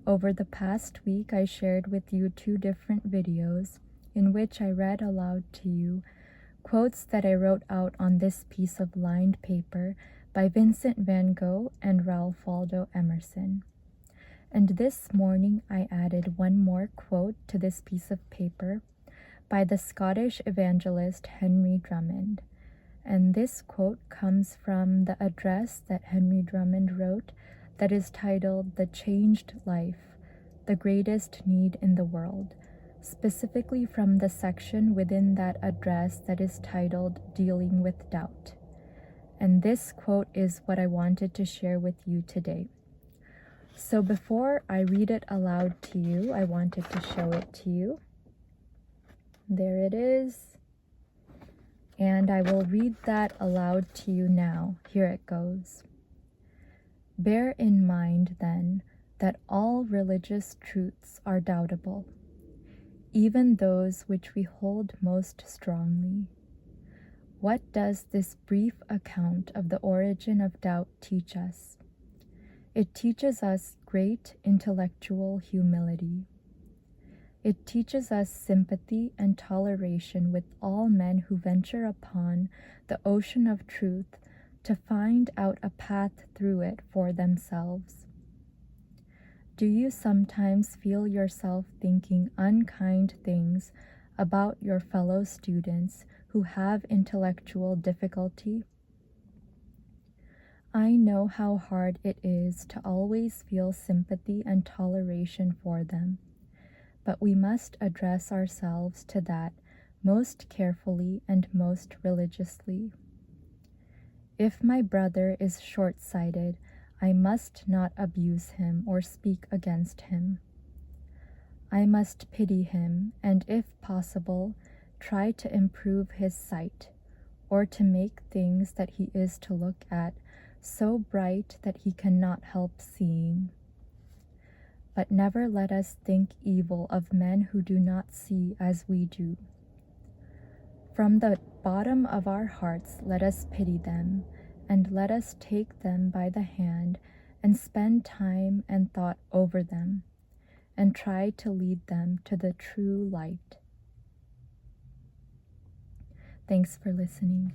Over the past week, I shared with you 2 different videos in which I read aloud to you quotes that I wrote out on this piece of lined paper by Vincent van Gogh and Ralph Waldo Emerson. And this morning, I added one more quote to this piece of paper by the Scottish evangelist Henry Drummond. And this quote comes from the address that Henry Drummond wrote that is titled "The Changed Life, the Greatest Need in the World," specifically from the section within that address that is titled "Dealing with Doubt." And this quote is what I wanted to share with you today. So before I read it aloud to you, I wanted to show it to you. There it is. And I will read that aloud to you now. Here it goes. Bear in mind, then, that all religious truths are doubtable, even those which we hold most strongly. What does this brief account of the origin of doubt teach us? It teaches us great intellectual humility. It teaches us sympathy and toleration with all men who venture upon the ocean of truth to find out a path through it for themselves. Do you sometimes feel yourself thinking unkind things about your fellow students who have intellectual difficulty? I know how hard it is to always feel sympathy and toleration for them, but we must address ourselves to that most carefully and most religiously. If my brother is short-sighted, I must not abuse him or speak against him. I must pity him and, if possible, try to improve his sight, or to make things that he is to look at so bright that he cannot help seeing. But never let us think evil of men who do not see as we do. From the bottom of our hearts, let us pity them, and let us take them by the hand and spend time and thought over them, and try to lead them to the true light. Thanks for listening.